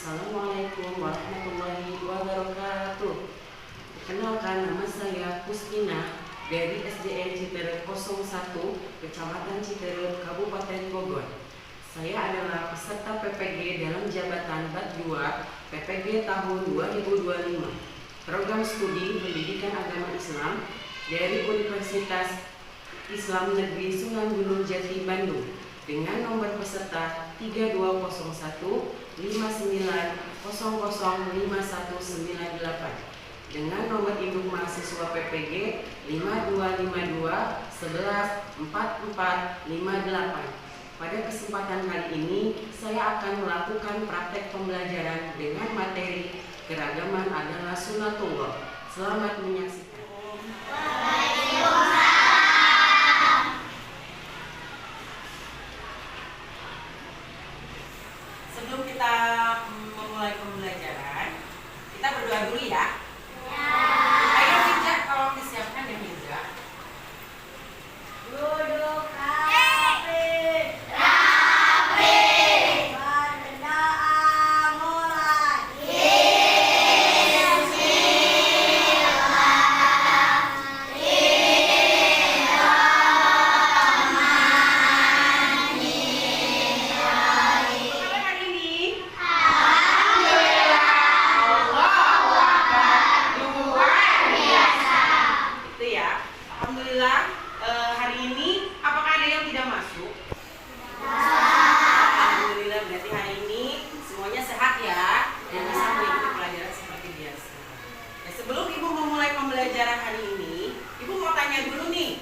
Assalamualaikum warahmatullahi wabarakatuh. Perkenalkan, nama saya Kustina dari SDN Citerep 01, Kecamatan Citerep, Kabupaten Bogor. Saya adalah peserta PPG dalam jabatan BAT 2 PPG tahun 2025, program studi pendidikan agama Islam dari Universitas Islam Negeri Sunan Gunung Jati, Bandung, dengan nomor peserta 320159005198, dengan nomor induk mahasiswa PPG 5252114458. Pada kesempatan kali ini, saya akan melakukan praktek pembelajaran dengan materi keragaman adalah sunatullah. Selamat menyaksikan. Sebelum kita memulai pembelajaran, kita berdoa dulu ya. Ayo meja, tolong disiapkan ya meja. Duduk rapi, berdoa mulai. Hari ini apakah ada yang tidak masuk? Alhamdulillah, berarti hari ini semuanya sehat ya dan bisa mengikuti pelajaran seperti biasa. Ya, sebelum Ibu memulai pembelajaran hari ini, Ibu mau tanya dulu nih,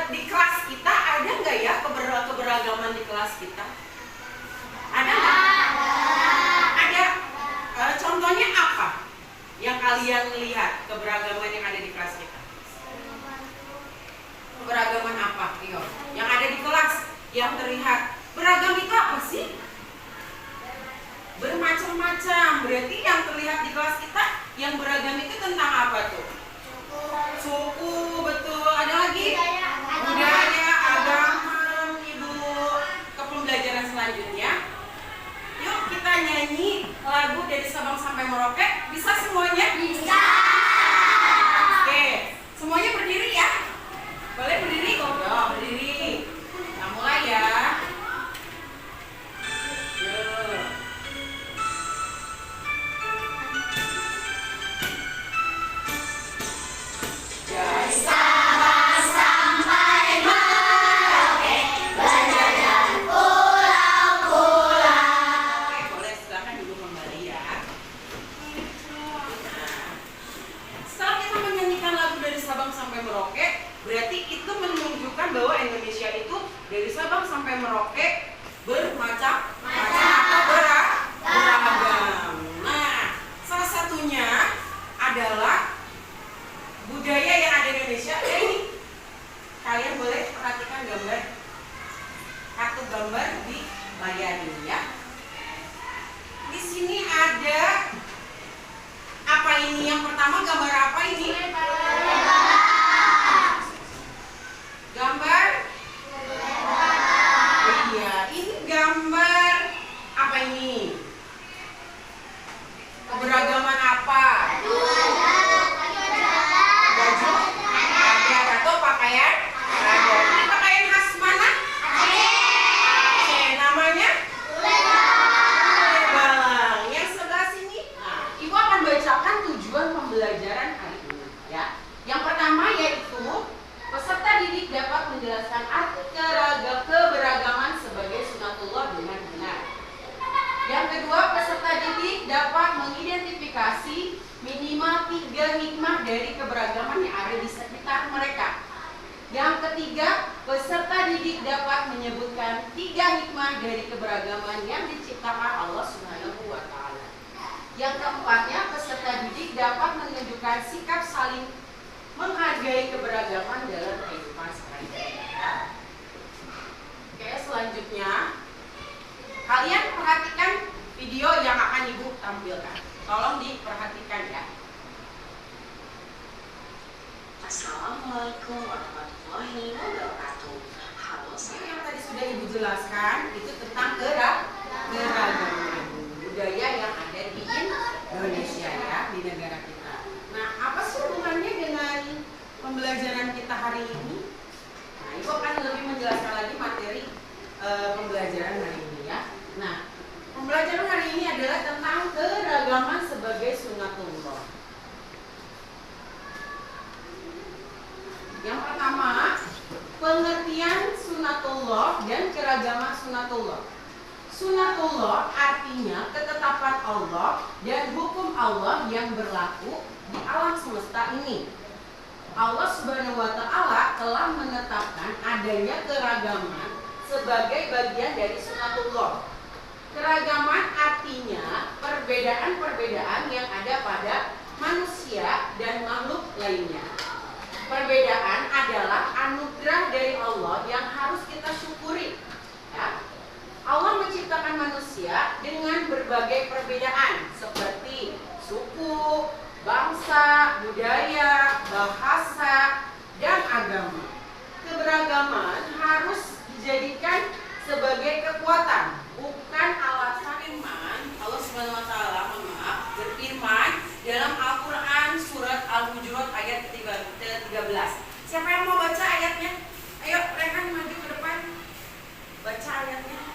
di kelas kita ada nggak ya keberagaman di kelas kita? Ada nggak? Ada. Contohnya apa yang kalian lihat keberagaman yang ada di kelas kita? Beragaman apa? Iyo, yang ada di kelas yang terlihat beragam itu apa sih? Bermacam-macam. Berarti yang terlihat di kelas kita yang beragam itu tentang apa tuh? Suku, betul. Ada lagi? Budaya, agama. Ibu ke pembelajaran selanjutnya. Yuk kita nyanyi lagu dari Sabang sampai Merauke. Bisa semuanya? Bisa. Oke, semuanya berdiri ya. Boleh berdiri? Ya, berdiri. Nah, mulai ya. Dari Sabang sampai Merauke, berjalan pulau-pulau. Oke, boleh silakan dulu kembali ya. Nah, setelah kita menyanyikan lagu dari Sabang sampai Merauke, berarti itu menunjukkan bahwa Indonesia itu dari Sabang sampai Merauke bermacam-macam atau beragam. Nah, salah satunya adalah budaya yang ada di Indonesia. Ya ini, kalian boleh perhatikan gambar, kartu gambar di layar ini ya. Di sini ada apa ini? Yang pertama gambar apa ini? Gambar? Iya, ini gambar apa ini? Keberagaman apa? Baju? Ada. Atau pakaian? Ada. Ini pakaian khas mana? Aceh. Namanya? Balang. Yang sebelah sini? Nah, Ibu akan bacakan tujuan pembelajaran hari ini ya. Yang pertama yaitu peserta didik dapat menjelaskan arti keberagaman sebagai sunatullah dengan benar. Yang kedua, peserta didik dapat mengidentifikasi minimal 3 hikmah dari keberagaman yang ada di sekitar mereka. Yang ketiga, peserta didik dapat menyebutkan 3 hikmah dari keberagaman yang diciptakan Allah Subhanahu wa Ta'ala. Yang keempatnya, peserta didik dapat menunjukkan sikap saling menghargai keberagaman dalam kehidupan sehari-hari. Oke, selanjutnya kalian perhatikan video yang akan Ibu tampilkan. Tolong diperhatikan ya. Assalamualaikum warahmatullahi wabarakatuh. Halo, yang tadi sudah Ibu jelaskan itu tentang keragaman. sunatullah. Sunatullah artinya ketetapan Allah dan hukum Allah yang berlaku di alam semesta ini. Allah Subhanahu wa Ta'ala telah menetapkan adanya keragaman sebagai bagian dari sunatullah. Keragaman artinya perbedaan-perbedaan yang ada pada manusia dan makhluk lainnya. Perbedaan adalah anugerah dari Allah yang harus kita syukuri. Ya. Allah menciptakan manusia dengan berbagai perbedaan seperti suku, bangsa, budaya, bahasa, dan agama. Keberagaman harus dijadikan sebagai kekuatan, bukan alasan. Iman. Allah Subhanahu wa Ta'ala berfirman dalam Al-Qur'an surat Al-Hujurat ayat 13. Siapa yang mau baca ayatnya? Ayo, Rehan maju ke depan. Baca ayatnya.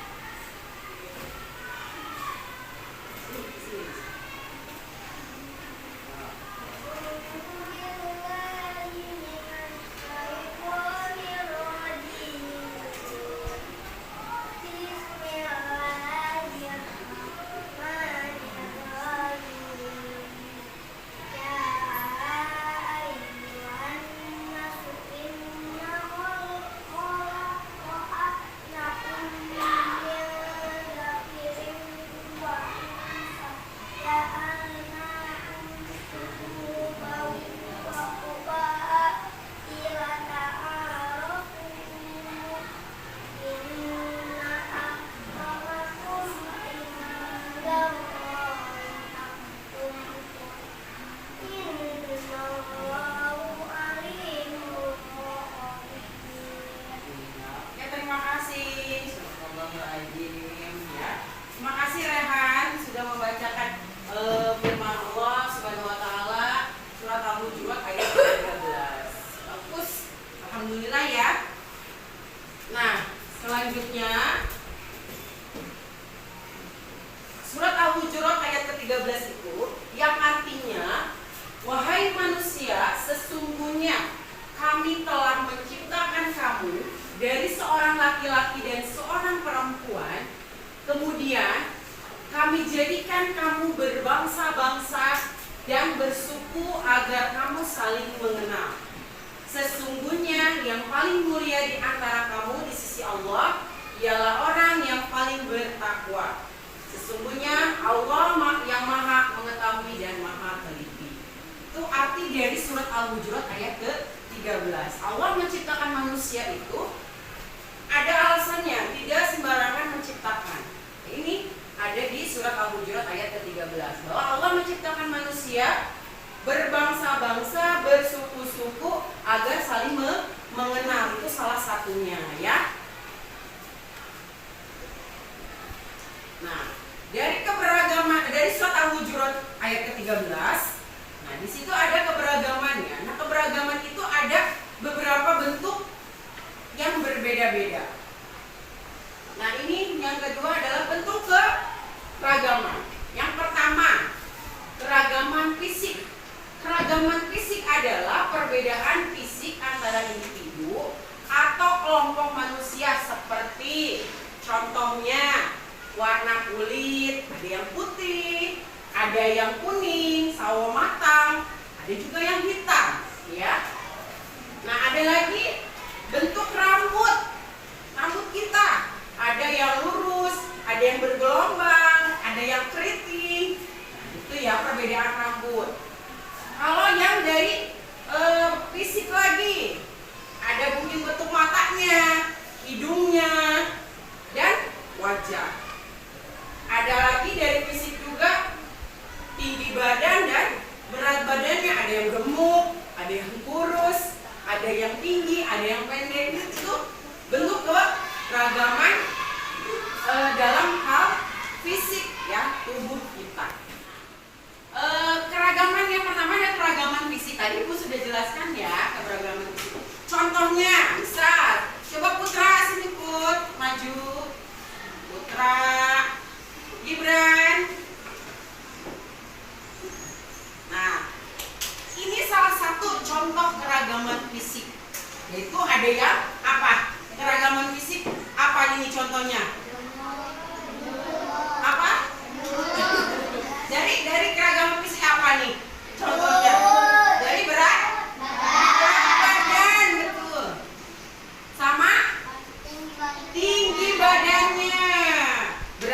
Yaitu ada yang apa? Keragaman fisik apa ini contohnya?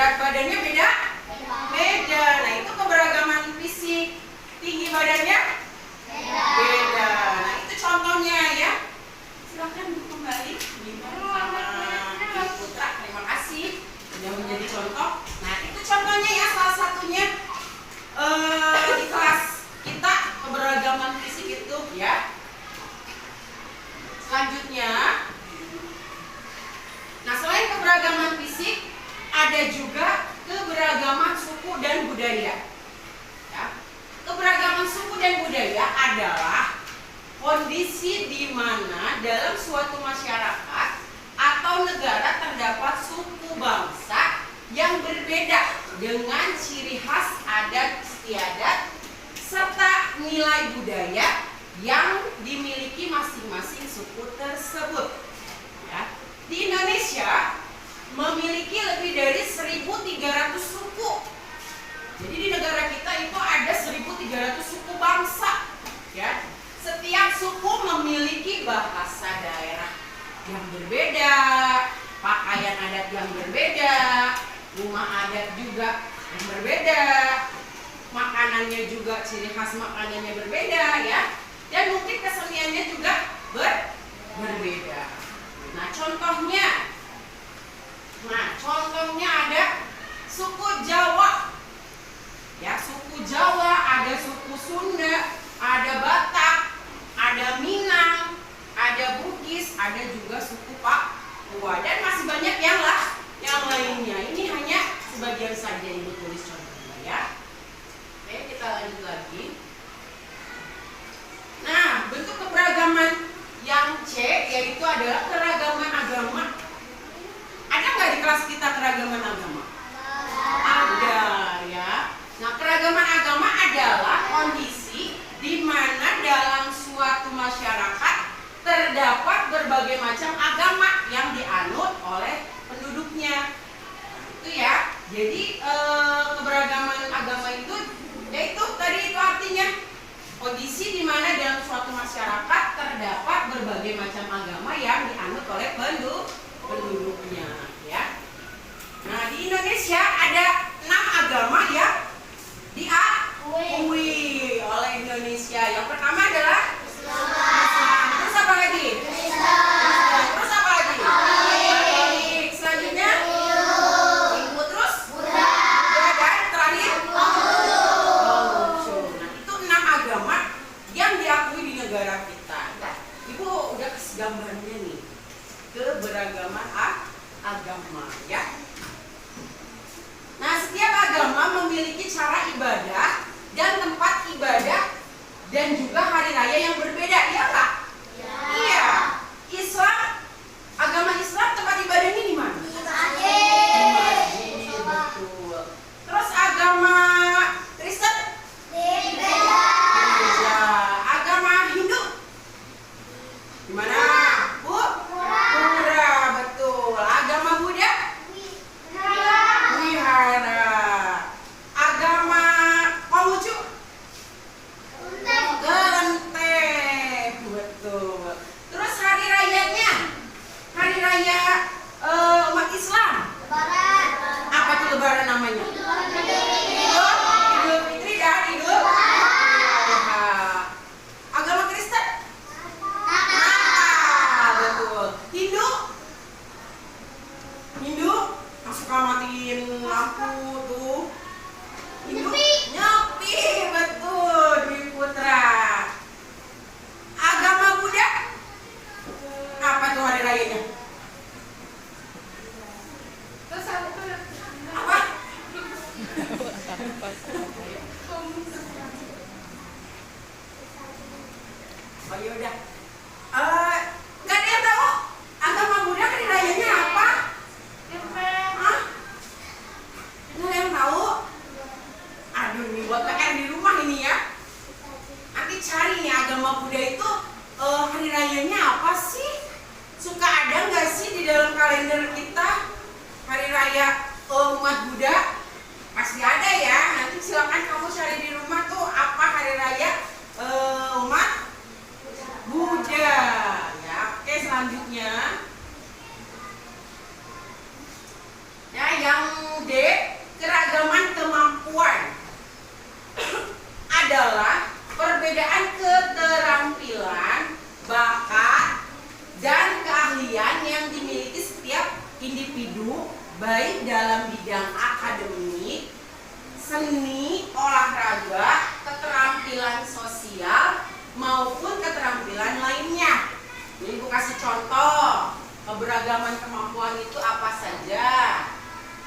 Berat badannya beda? Beda. Nah, itu keberagaman fisik. Tinggi badannya? Beda. Nah, itu contohnya ya. Silakan kembali. Putra, terima kasih sudah menjadi contoh. Nah, itu contohnya ya, salah satunya di kelas kita keberagaman fisik itu ya. Selanjutnya, nah selain keberagaman fisik, ada juga keberagaman suku dan budaya. Ya. Keberagaman suku dan budaya adalah kondisi di mana dalam suatu masyarakat atau negara terdapat suku bangsa yang berbeda dengan ciri khas adat istiadat serta nilai budaya yang dimiliki masing-masing suku tersebut. Ya. Di Indonesia memiliki lebih dari 1.300 suku. Jadi di negara kita itu ada 1.300 suku bangsa. Ya. Setiap suku memiliki bahasa daerah yang berbeda, pakaian adat yang berbeda, rumah adat juga yang berbeda, makanannya juga ciri khas makanannya berbeda ya. Dan mungkin keseniannya juga berbeda. Nah, contohnya ada suku Jawa. Ya, suku Jawa, ada suku Sunda, ada Batak, ada Minang, ada Bugis, ada juga suku Papua, dan masih banyak yang lainnya. Ini hanya sebagian saja Ibu tulis contohnya ya. Oke, kita lanjut lagi. Nah, bentuk keberagaman yang C yaitu adalah keragaman agama. Ada nggak di kelas kita keragaman agama? Ada ya. Nah, keragaman agama adalah kondisi di mana dalam suatu masyarakat terdapat berbagai macam agama yang dianut oleh penduduknya. Itu ya. Jadi keberagaman agama itu yaitu tadi itu artinya kondisi di mana dalam suatu masyarakat terdapat berbagai macam agama yang dianut oleh penduduknya, ya. Nah, di Indonesia ada 6 agama yang diakui oleh Indonesia. Yang pertama adalah Islam. Terus apa lagi? Islam. Terus apa lagi? Baik. Selanjutnya Hindu. Terus Buddha. Dan terakhir Konghucu. Nah, itu 6 agama yang diakui di negara kita. Ibu udah kasih gambarnya nih, keberagaman agama ya. Nah, setiap agama memiliki cara ibadah dan tempat ibadah dan juga hari raya yang berbeda, ya Kak? Ya. Iya. Agama Islam tempat ibadahnya di mana? Di masjid. Betul. Terus agama Kristen? Di gereja. Agama Hindu? Di mana? Bu? Pura, betul. Agama Buddha? Wihara. Agama Konghucu? Kelenteng. Betul. Terus hari rayanya? Hari raya umat Islam? Lebaran. Apa tuh lebaran namanya? Idul Fitri dan Idul Adha. Agama Kristen? Natal. Betul. Hindu yang suka matiin lampu tuh. Hindu nyepi, betul, Dwi Putra. Agama Buddha? Apa tuh hari rayanya? Apa? Oh yaudah. Nggak ada yang tahu agama Buddha hari rayanya apa? Hah? Nggak ada yang tahu? Aduh, ini buat PR di rumah ini ya. Nanti cari nih agama Buddha itu hari rayanya apa sih? Suka ada nggak sih di dalam kalender kita hari raya umat Buddha? Pasti ada ya. Nanti silakan kamu cari di rumah tuh apa hari raya umat Buddha. seni, olahraga, keterampilan sosial maupun keterampilan lainnya. Jadi aku kasih contoh, keberagaman kemampuan itu apa saja.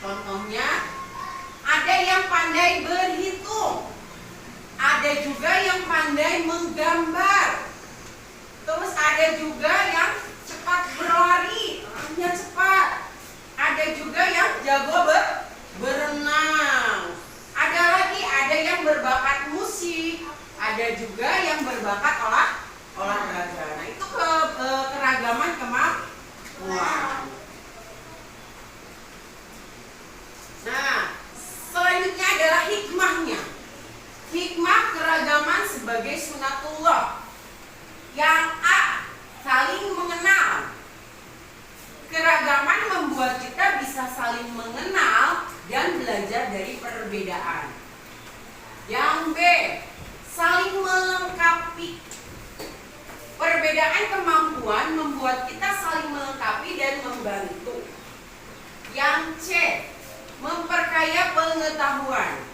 Contohnya, ada yang pandai berhitung, ada juga yang pandai menggambar, terus ada juga yang cepat berlari, larinya cepat, ada juga yang jago berenang, ada yang berbakat musik, ada juga yang berbakat olahraga. Nah, itu keragaman kemampuan. Nah, selanjutnya adalah hikmahnya. Hikmah keragaman sebagai sunatullah. Yang A, saling mengenal. Keragaman membuat kita bisa saling mengenal dan belajar dari perbedaan. Yang B, saling melengkapi. Perbedaan kemampuan membuat kita saling melengkapi dan membantu. Yang C, memperkaya pengetahuan.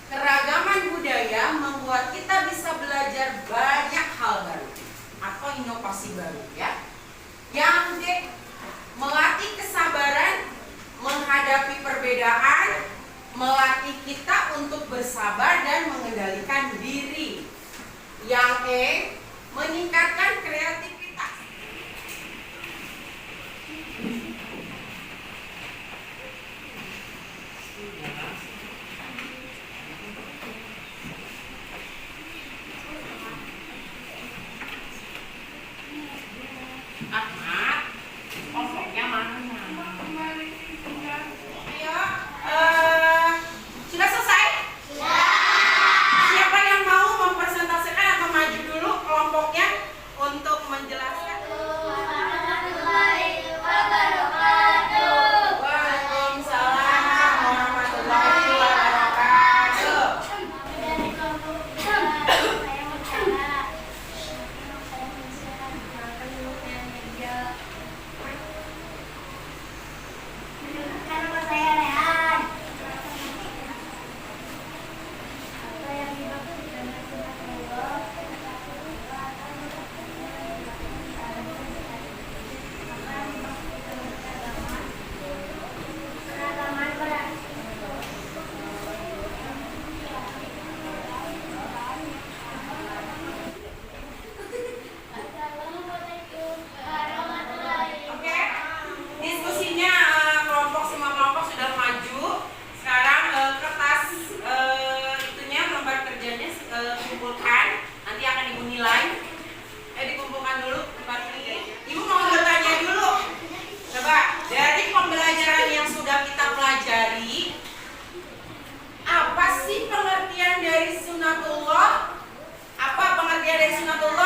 Keragaman budaya membuat kita bisa belajar banyak hal baru atau inovasi baru, ya. Yang D, melatih kesabaran menghadapi perbedaan, melatih kita untuk bersabar dan mengendalikan diri. Yang E, meningkatkan kreativitas. Ahmad, kelompoknya mana? Ayo, sudah selesai? Siapa yang mau mempresentasikan atau maju dulu kelompoknya untuk menjelaskan? Waalaikumsalam warahmatullahi wabarakatuh. Oke, diskusinya kelompok semua kelompok sudah maju. Sekarang kertas itunya lembar kerjanya kumpulkan. Nanti akan ibu nilai. Dikumpulkan dulu lembar kerjanya. Ibu mau bertanya dulu. Coba dari pembelajaran yang sudah kita pelajari, apa sih pengertian dari sunatullah? Apa pengertian dari sunatullah?